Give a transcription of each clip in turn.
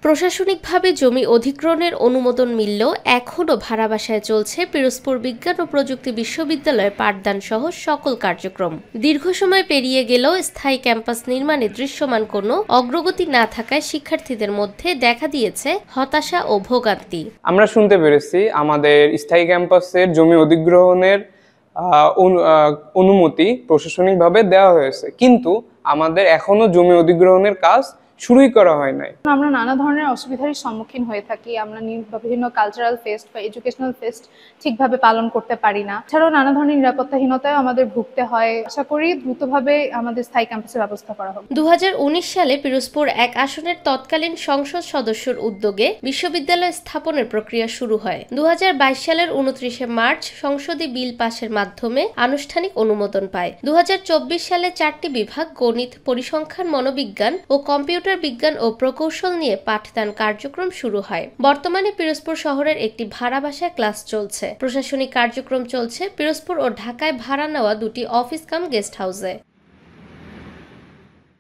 প্রশাসনিকভাবে জমি অধিগ্রহণের অনুমোদন মিললেও এখনও ভাড়া বাসায় চলছে পিরোজপুর বিজ্ঞান ও প্রযুক্তি বিশ্ববিদ্যালয়ের পাঠদান সহ সকল কার্যক্রম। দীর্ঘ সময় পেরিয়ে গেলেও স্থায়ী ক্যাম্পাস নির্মাণে দৃশ্যমান কোনো অগ্রগতি না থাকায় শিক্ষার্থীদের মধ্যে দেখা দিয়েছে হতাশা ও ভোগান্তি। আমরা শুনতে পেরেছি আমাদের স্থায়ী ক্যাম্পাসের জমি অধিগ্রহণের অনুমতি প্রশাসনিকভাবে দেওয়া হয়েছে, কিন্তু আমাদের এখনো জমি অধিগ্রহণের কাজ শুরুই করা হয় নাই। আমরা নানা ধরনের অসুবিধার সম্মুখীন হয়ে থাকি। আমরা বিভিন্ন কালচারাল ফেস্ট বা এডুকেশনাল ফেস্ট ঠিকভাবে পালন করতে পারি না। এছাড়াও নানা ধরনের নিরাপত্তাহীনতায় আমাদের ভুগতে হয়। আশা করি দ্রুতভাবে আমাদের স্থায়ী ক্যাম্পাসের ব্যবস্থা করা হবে। 2019 সালে পিরোজপুর 1 আসনের তৎকালীন সংসদ সদস্যর উদ্যোগে বিশ্ববিদ্যালয় স্থাপনের প্রক্রিয়া শুরু হয়। 2022 সালের 29 মার্চ সংসদে বিল পাশের মাধ্যমে আনুষ্ঠানিক অনুমোদন পায়। 2024 সালে 4টি বিভাগ গণিত, পরিসংখ্যান, মনোবিজ্ঞান ও কম্পিউটার বিজ্ঞান ও প্রকৌশল নিয়ে পাঠদান কার্যক্রম শুরু হয়। বর্তমানে পিরোজপুর শহরের একটি ভাড়া বাসায় ক্লাস চলছে। প্রশাসনিক কার্যক্রম চলছে পিরোজপুর ও ঢাকায় ভাড়া নেওয়া দুটি অফিস কাম গেস্ট হাউসে।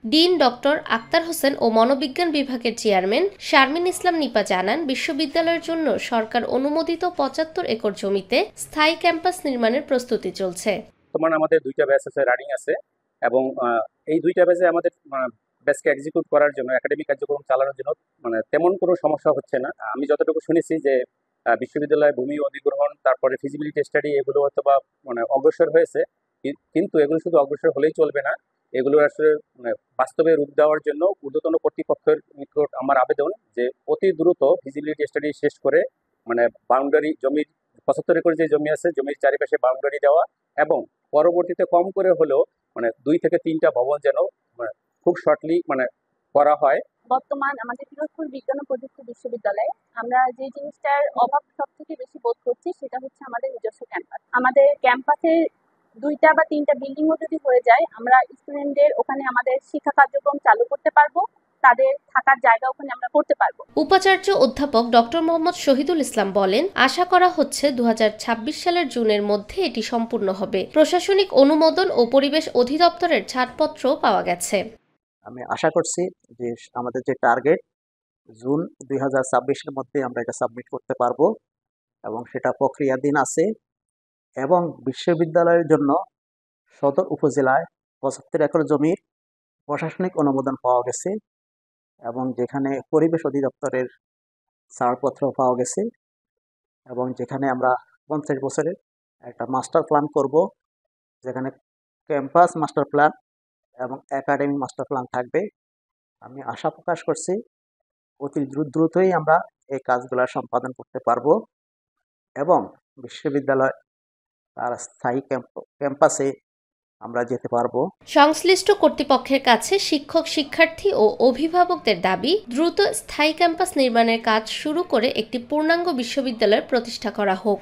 ডিন ডক্টর আক্তার হোসেন ও মনোবিজ্ঞান বিভাগের চেয়ারম্যান শারমিন ইসলাম নিপা জানান, বিশ্ববিদ্যালয়ের জন্য সরকার অনুমোদিত 75 একর জমিতে স্থায়ী ক্যাম্পাস নির্মাণের প্রস্তুতি চলছে। বর্তমানে আমাদের দুইটা ব্যাচ আছে, রানিং আছে, এবং এই দুইটা ব্যাচে আমাদের ব্যাচকে এক্সিকিউট করার জন্য, একাডেমিক কার্যক্রম চালানোর জন্য তেমন কোনো সমস্যা হচ্ছে না। আমি যতটুকু শুনেছি যে বিশ্ববিদ্যালয়ে ভূমি অধিগ্রহণ, তারপরে ফিজিবিলিটি স্টাডি, এগুলো হয়তো বা অগ্রসর হয়েছে, কিন্তু এগুলো শুধু অগ্রসর হলেই চলবে না। এগুলো আসলে বাস্তবে রূপ দেওয়ার জন্য ঊর্ধ্বতন কর্তৃপক্ষের নিকট আমার আবেদন যে অতি দ্রুত ফিজিবিলিটি স্টাডি শেষ করে বাউন্ডারি জমির 75 একর যে জমি আছে, জমির চারিপাশে বাউন্ডারি দেওয়া, এবং পরবর্তীতে কম করে হলেও 2 থেকে 3টা ভবন যেন খুব শর্টলি করা হয়। বর্তমান আমাদের পিরোজপুর বিজ্ঞান ও প্রযুক্তি বিশ্ববিদ্যালয়ে আমরা যে জিনিসটার অভাব সব থেকে বেশি বোধ করছি সেটা হচ্ছে আমাদের নিজস্ব ক্যাম্পাস। আমাদের ক্যাম্পাসে 2টা বা 3টা বিল্ডিংও যদি হয়ে যায়, আমরা স্টুডেন্টদের ওখানে আমাদের শিক্ষা কার্যক্রম চালু করতে পারবো, তাদের থাকার জায়গা ওখানে আমরা করতে পারবো। উপাচার্য অধ্যাপক ডক্টর মোহাম্মদ শহীদুল ইসলাম বলেন, আশা করা হচ্ছে 2026 সালের জুনের মধ্যে এটি সম্পূর্ণ হবে। প্রশাসনিক অনুমোদন ও পরিবেশ অধিদপ্তরের ছাড়পত্র পাওয়া গেছে। আমি আশা করছি যে আমাদের যে টার্গেট জুন 2026-এর মধ্যে আমরা এটা সাবমিট করতে পারবো, এবং সেটা প্রক্রিয়াধীন আছে। এবং বিশ্ববিদ্যালয়ের জন্য সদর উপজেলায় 75 একর জমির প্রশাসনিক অনুমোদন পাওয়া গেছে, এবং যেখানে পরিবেশ অধিদপ্তরের ছাড়পত্র পাওয়া গেছে, এবং যেখানে আমরা 50 বছরের একটা মাস্টার প্ল্যান করব, যেখানে ক্যাম্পাস মাস্টার প্ল্যান এবং একাডেমিক মাস্টার প্ল্যান থাকবে। আমি আশা প্রকাশ করছি অতি দ্রুতই আমরা এই কাজগুলো সম্পাদন করতে পারবো, এবং বিশ্ববিদ্যালয় তার স্থায়ী ক্যাম্পাসে আমরা যেতে পারবো। সংশ্লিষ্ট কর্তৃপক্ষের কাছে শিক্ষক, শিক্ষার্থী ও অভিভাবকদের দাবি, দ্রুত স্থায়ী ক্যাম্পাস নির্মাণের কাজ শুরু করে একটি পূর্ণাঙ্গ বিশ্ববিদ্যালয় প্রতিষ্ঠা করা হোক।